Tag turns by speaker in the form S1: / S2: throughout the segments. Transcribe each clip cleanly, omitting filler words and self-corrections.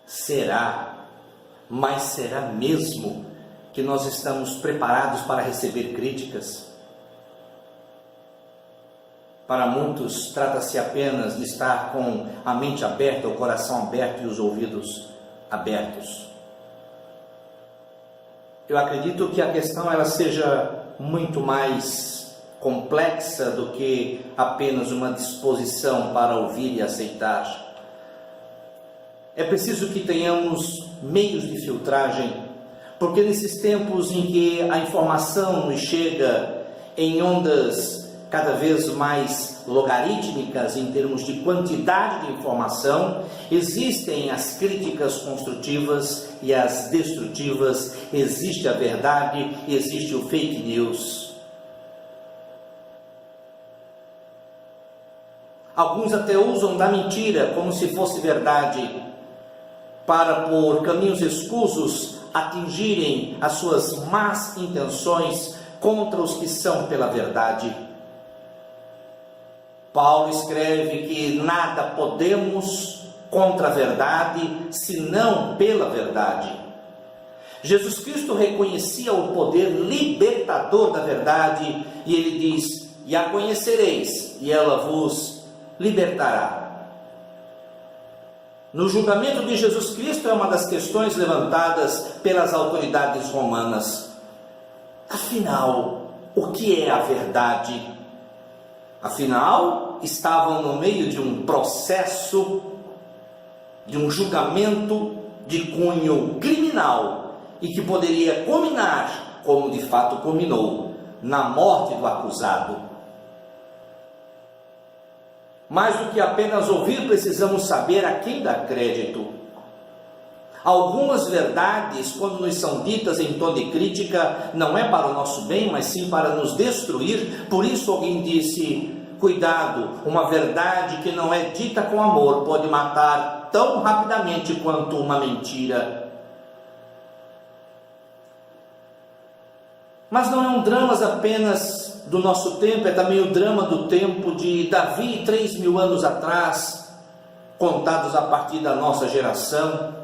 S1: Será, mas será mesmo que nós estamos preparados para receber críticas? Para muitos, trata-se apenas de estar com a mente aberta, o coração aberto e os ouvidos abertos. Eu acredito que a questão ela seja muito mais complexa do que apenas uma disposição para ouvir e aceitar. É preciso que tenhamos meios de filtragem, porque nesses tempos em que a informação nos chega em ondas cada vez mais logarítmicas em termos de quantidade de informação, existem as críticas construtivas e as destrutivas, existe a verdade e existe o fake news. Alguns até usam da mentira como se fosse verdade, para por caminhos escusos atingirem as suas más intenções contra os que são pela verdade. Paulo escreve que nada podemos contra a verdade, senão pela verdade. Jesus Cristo reconhecia o poder libertador da verdade, e ele diz: e a conhecereis, e ela vos libertará. No julgamento de Jesus Cristo é uma das questões levantadas pelas autoridades romanas. Afinal, o que é a verdade? Afinal, estavam no meio de um processo, de um julgamento de cunho criminal e que poderia culminar, como de fato culminou, na morte do acusado. Mais do que apenas ouvir, precisamos saber a quem dar crédito. Algumas verdades, quando nos são ditas em tom de crítica, não é para o nosso bem, mas sim para nos destruir. Por isso alguém disse: cuidado, uma verdade que não é dita com amor pode matar tão rapidamente quanto uma mentira. Mas não é um drama apenas do nosso tempo, é também o drama do tempo de Davi, 3.000 anos atrás, contados a partir da nossa geração.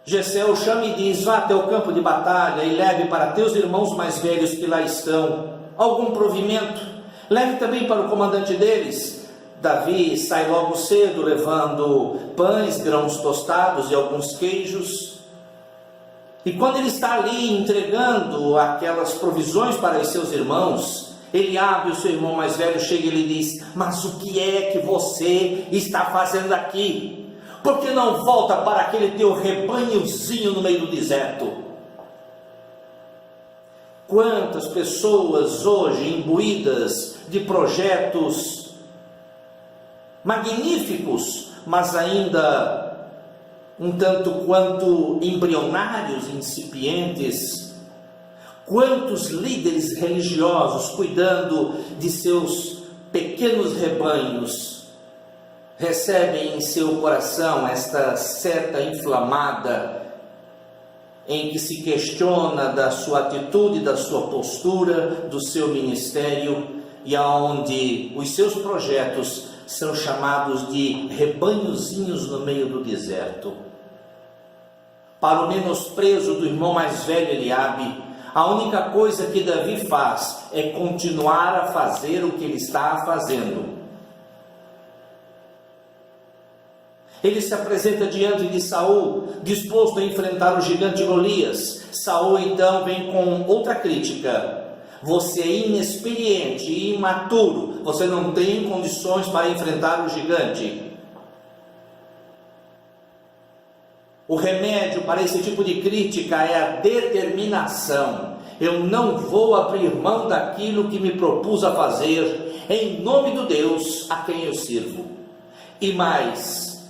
S1: Jessé o chama e diz: vá até o campo de batalha e leve para teus irmãos mais velhos que lá estão algum provimento, leve também para o comandante deles. Davi sai logo cedo levando pães, grãos tostados e alguns queijos. E quando ele está ali entregando aquelas provisões para os seus irmãos, Eliabe, o seu irmão mais velho, chega e lhe diz: mas o que é que você está fazendo aqui? Por que não volta para aquele teu rebanhozinho no meio do deserto? Quantas pessoas hoje imbuídas de projetos magníficos, mas ainda um tanto quanto embrionários, incipientes. Quantos líderes religiosos cuidando de seus pequenos rebanhos recebem em seu coração esta seta inflamada em que se questiona da sua atitude, da sua postura, do seu ministério, e aonde os seus projetos são chamados de rebanhozinhos no meio do deserto. Para o menosprezo do irmão mais velho Eliabe, a única coisa que Davi faz é continuar a fazer o que ele está fazendo. Ele se apresenta diante de Saul, disposto a enfrentar o gigante Golias. Saul então vem com outra crítica: você é inexperiente e imaturo, você não tem condições para enfrentar o gigante. O remédio para esse tipo de crítica é a determinação. Eu não vou abrir mão daquilo que me propus a fazer, em nome do Deus a quem eu sirvo. E mais,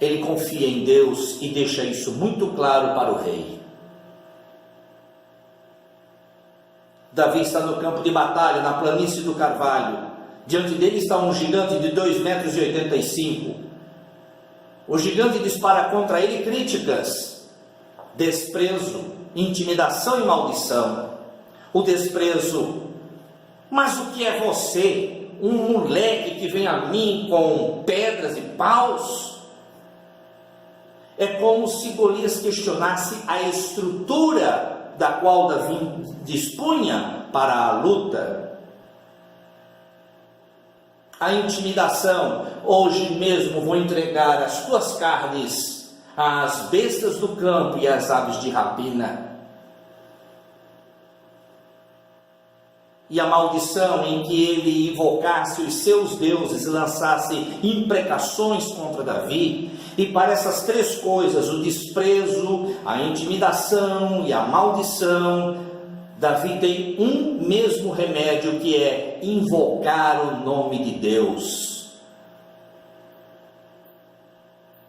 S1: ele confia em Deus e deixa isso muito claro para o rei. Davi está no campo de batalha, na planície do Carvalho. Diante dele está um gigante de 2,85 m. O gigante dispara contra ele críticas, desprezo, intimidação e maldição. O desprezo: mas o que é você, um moleque que vem a mim com pedras e paus? É como se Golias questionasse a estrutura da qual Davi dispunha para a luta. A intimidação: hoje mesmo vou entregar as tuas carnes às bestas do campo e às aves de rapina. E a maldição em que ele invocasse os seus deuses e lançasse imprecações contra Davi. E para essas três coisas, o desprezo, a intimidação e a maldição, Davi tem um mesmo remédio, que é invocar o nome de Deus.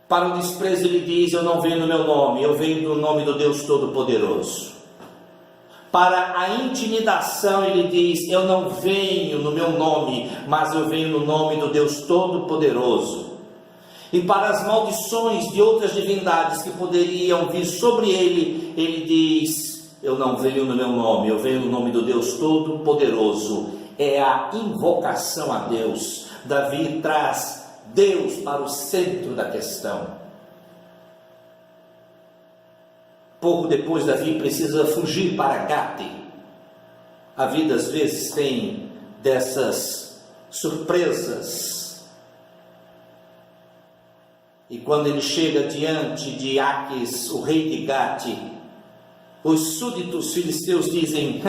S1: Para o desprezo ele diz: eu não venho no meu nome, eu venho no nome do Deus Todo-Poderoso. Para a intimidação ele diz: eu não venho no meu nome, mas eu venho no nome do Deus Todo-Poderoso. E para as maldições de outras divindades que poderiam vir sobre ele, ele diz: eu não venho no meu nome, eu venho no nome do Deus Todo-Poderoso. É a invocação a Deus. Davi traz Deus para o centro da questão. Pouco depois, Davi precisa fugir para Gate. A vida às vezes tem dessas surpresas. E quando ele chega diante de Aques, o rei de Gate, os súditos filisteus dizem: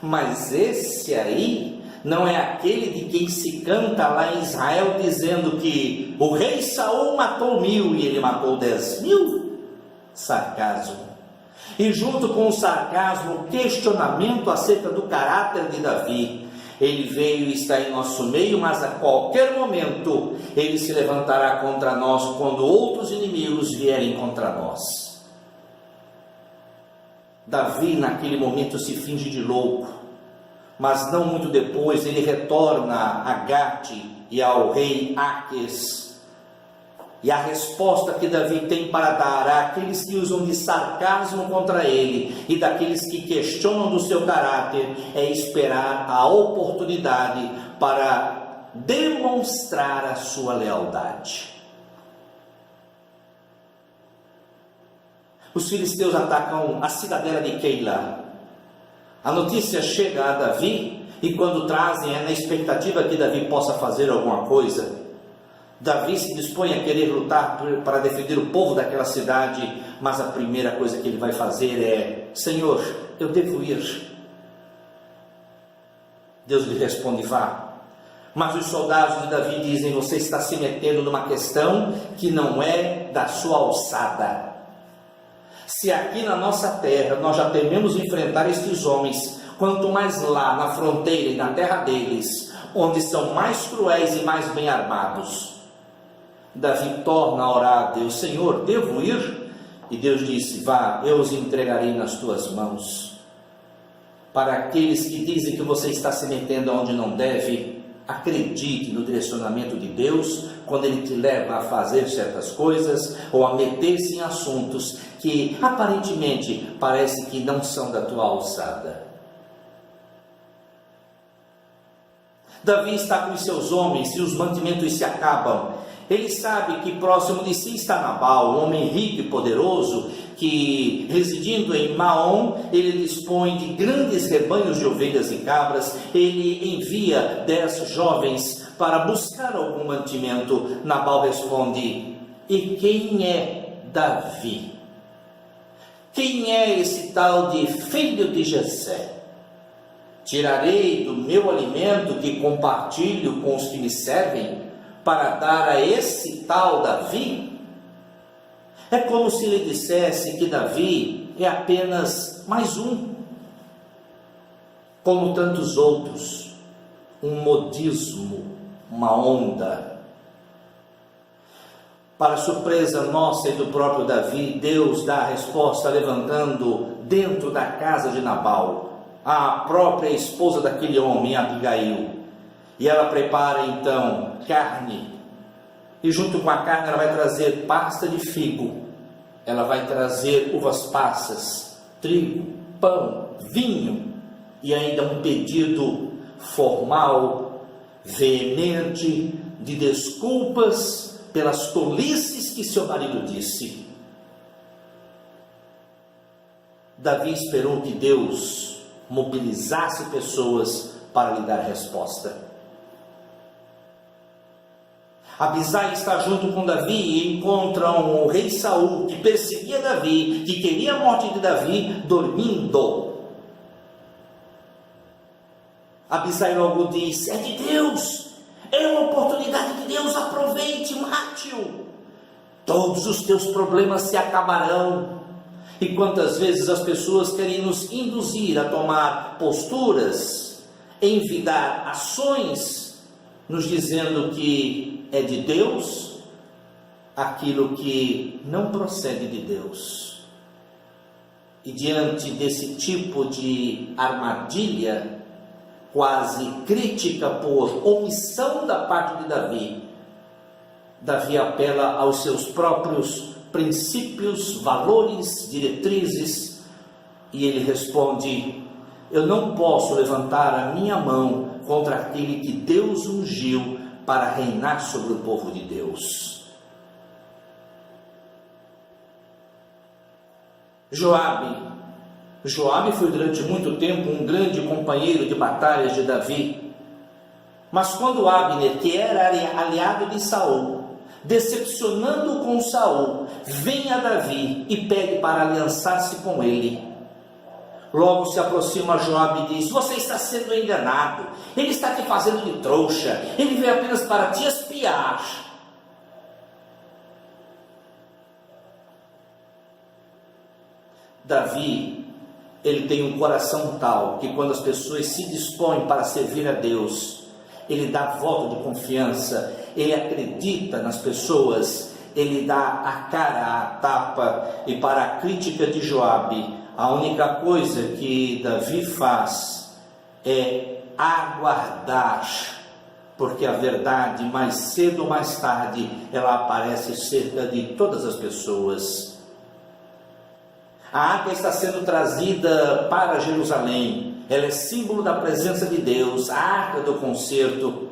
S1: mas esse aí não é aquele de quem se canta lá em Israel, dizendo que o rei Saul matou 1000 e ele matou 10.000? Sarcasmo. E junto com o sarcasmo, o questionamento acerca do caráter de Davi. Ele veio e está em nosso meio, mas a qualquer momento ele se levantará contra nós quando outros inimigos vierem contra nós. Davi naquele momento se finge de louco, mas não muito depois ele retorna a Gate e ao rei Aques. E a resposta que Davi tem para dar àqueles que usam de sarcasmo contra ele e daqueles que questionam do seu caráter é esperar a oportunidade para demonstrar a sua lealdade. Os filisteus atacam a cidadela de Keila. A notícia chega a Davi e quando trazem é na expectativa que Davi possa fazer alguma coisa. Davi se dispõe a querer lutar para defender o povo daquela cidade, mas a primeira coisa que ele vai fazer é: Senhor, eu devo ir. Deus lhe responde: vá. Mas os soldados de Davi dizem: você está se metendo numa questão que não é da sua alçada. Se aqui na nossa terra nós já tememos enfrentar estes homens, quanto mais lá na fronteira e na terra deles, onde são mais cruéis e mais bem armados. Davi torna a orar a Deus: Senhor, devo ir? E Deus disse: vá, eu os entregarei nas tuas mãos. Para aqueles que dizem que você está se metendo onde não deve, acredite no direcionamento de Deus quando Ele te leva a fazer certas coisas ou a meter-se em assuntos que aparentemente parece que não são da tua alçada. Davi está com os seus homens e os mantimentos se acabam. Ele sabe que próximo de si está Nabal, um homem rico e poderoso, que residindo em Maom, ele dispõe de grandes rebanhos de ovelhas e cabras. Ele envia 10 jovens para buscar algum mantimento. Nabal responde: e quem é Davi? Quem é esse tal de filho de Jessé? Tirarei do meu alimento que compartilho com os que me servem para dar a esse tal Davi? É como se ele dissesse que Davi é apenas mais um, como tantos outros, um modismo, uma onda. Para surpresa nossa e do próprio Davi, Deus dá a resposta levantando dentro da casa de Nabal a própria esposa daquele homem, Abigail. E ela prepara então carne, e junto com a carne ela vai trazer pasta de figo, ela vai trazer uvas passas, trigo, pão, vinho, e ainda um pedido formal, veemente, de desculpas pelas tolices que seu marido disse. Davi esperou que Deus mobilizasse pessoas para lhe dar resposta. Abisai está junto com Davi e encontram o rei Saul, que perseguia Davi, que queria a morte de Davi, dormindo. Abisai logo diz: é de Deus, é uma oportunidade de Deus, aproveite, mate-o. Todos os teus problemas se acabarão. E quantas vezes as pessoas querem nos induzir a tomar posturas, envidar ações, nos dizendo que é de Deus aquilo que não procede de Deus. E diante desse tipo de armadilha, quase crítica por omissão da parte de Davi, Davi apela aos seus próprios princípios, valores, diretrizes, e ele responde: eu não posso levantar a minha mão contra aquele que Deus ungiu para reinar sobre o povo de Deus. Joabe foi durante muito tempo um grande companheiro de batalhas de Davi. Mas quando Abner, que era aliado de Saul, decepcionando com Saul, vem a Davi e pede para aliançar-se com ele, logo se aproxima Joabe e diz: você está sendo enganado, ele está te fazendo de trouxa, ele veio apenas para te espiar. Davi, ele tem um coração tal que quando as pessoas se dispõem para servir a Deus, ele dá voto de confiança, ele acredita nas pessoas, ele dá a cara à tapa. E para a crítica de Joabe, a única coisa que Davi faz é aguardar, porque a verdade, mais cedo ou mais tarde, ela aparece cerca de todas as pessoas. A arca está sendo trazida para Jerusalém, ela é símbolo da presença de Deus, a arca do concerto.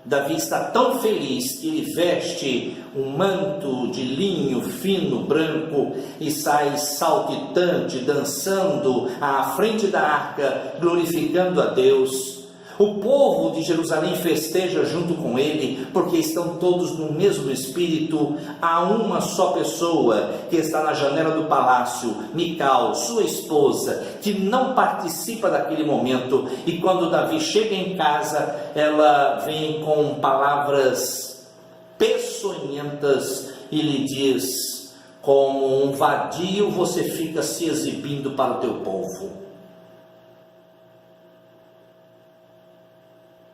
S1: Davi está tão feliz que ele veste um manto de linho fino, branco, e sai saltitante, dançando à frente da arca, glorificando a Deus. O povo de Jerusalém festeja junto com ele, porque estão todos no mesmo espírito. Há uma só pessoa que está na janela do palácio, Mical, sua esposa, que não participa daquele momento. E quando Davi chega em casa, ela vem com palavras peçonhentas e lhe diz: como um vadio você fica se exibindo para o teu povo.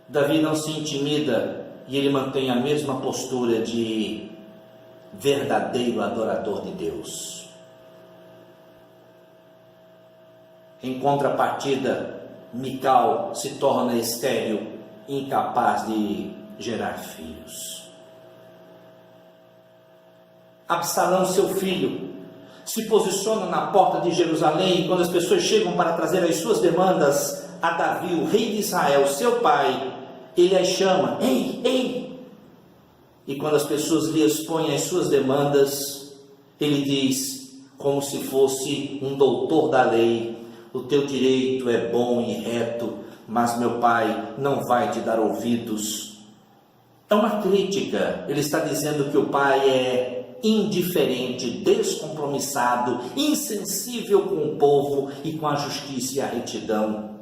S1: Davi não se intimida e ele mantém a mesma postura de verdadeiro adorador de Deus. Em contrapartida, Mical se torna estéril, incapaz de gerar filhos. Absalão, seu filho, se posiciona na porta de Jerusalém, e quando as pessoas chegam para trazer as suas demandas a Davi, o rei de Israel, seu pai, ele as chama: ei, ei! E quando as pessoas lhe expõem as suas demandas, ele diz, como se fosse um doutor da lei: o teu direito é bom e reto, mas meu pai não vai te dar ouvidos. É uma crítica. Ele está dizendo que o pai é indiferente, descompromissado, insensível com o povo e com a justiça e a retidão.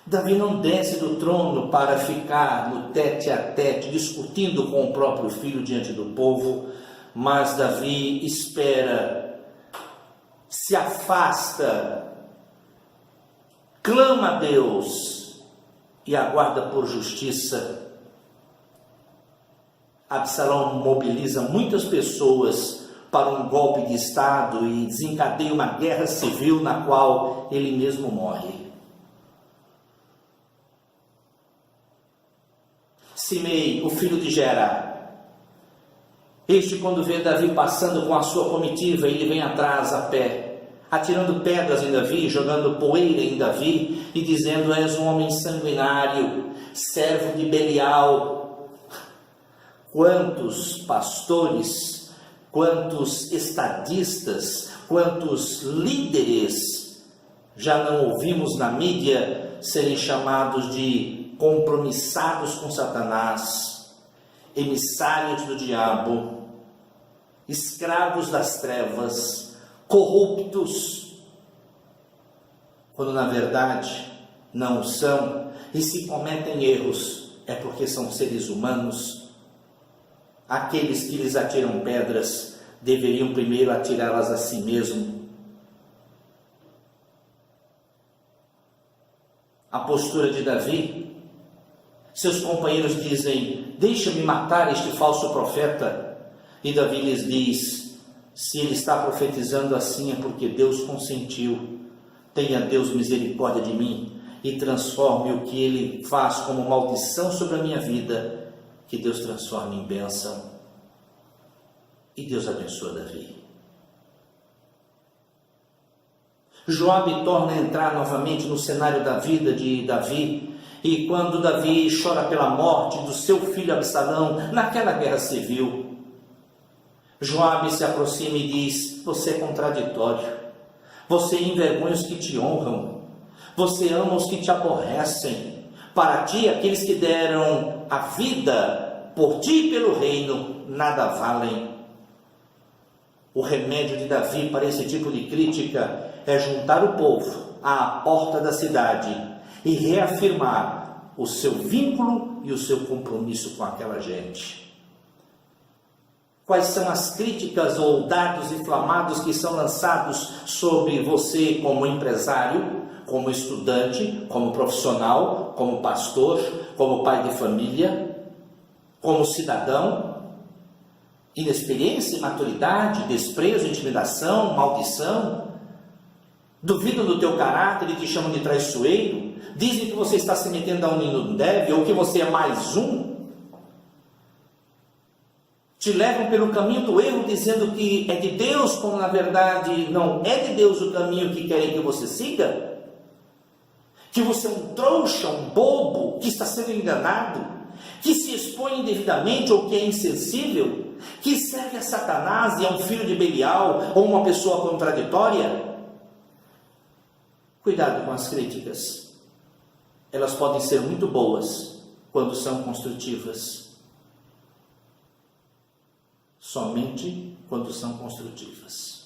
S1: Davi não desce do trono para ficar no tete a tete, discutindo com o próprio filho diante do povo, mas Davi espera, se afasta, clama a Deus e aguarda por justiça. Absalão mobiliza muitas pessoas para um golpe de estado e desencadeia uma guerra civil na qual ele mesmo morre. Simei, o filho de Gera, este, quando vê Davi passando com a sua comitiva, ele vem atrás a pé, atirando pedras em Davi, jogando poeira em Davi e dizendo: és um homem sanguinário, servo de Belial. Quantos pastores, quantos estadistas, Quantos líderes já não ouvimos na mídia serem chamados de compromissados com Satanás, emissários do diabo, escravos das trevas, corruptos, quando na verdade não são, e se cometem erros, é porque são seres humanos. Aqueles que lhes atiram pedras deveriam primeiro atirá-las a si mesmo. A postura de Davi, seus companheiros dizem: deixa-me matar este falso profeta. E Davi lhes diz: se ele está profetizando assim é porque Deus consentiu. Tenha Deus misericórdia de mim e transforme o que ele faz como maldição sobre a minha vida, que Deus transforme em bênção. E Deus abençoa Davi. Joabe torna a entrar novamente no cenário da vida de Davi, e quando Davi chora pela morte do seu filho Absalão naquela guerra civil, Joabe se aproxima e diz: você é contraditório, você envergonha os que te honram, você ama os que te aborrecem, para ti aqueles que deram a vida por ti e pelo reino nada valem. O remédio de Davi para esse tipo de crítica é juntar o povo à porta da cidade e reafirmar o seu vínculo e o seu compromisso com aquela gente. Quais são as críticas ou dados inflamados que são lançados sobre você como empresário, como estudante, como profissional, como pastor, como pai de família, como cidadão? Inexperiência, imaturidade, desprezo, intimidação, maldição? Duvidam do teu caráter e te chamam de traiçoeiro? Dizem que você está se metendo aonde não deve, ou que você é mais um? Te levam pelo caminho do erro, dizendo que é de Deus, quando na verdade não é de Deus o caminho que querem que você siga? Que você é um trouxa, um bobo, que está sendo enganado, que se expõe indevidamente ou que é insensível, que serve a Satanás e é um filho de Belial ou uma pessoa contraditória? Cuidado com as críticas. Elas podem ser muito boas quando são construtivas. Somente quando são construtivas.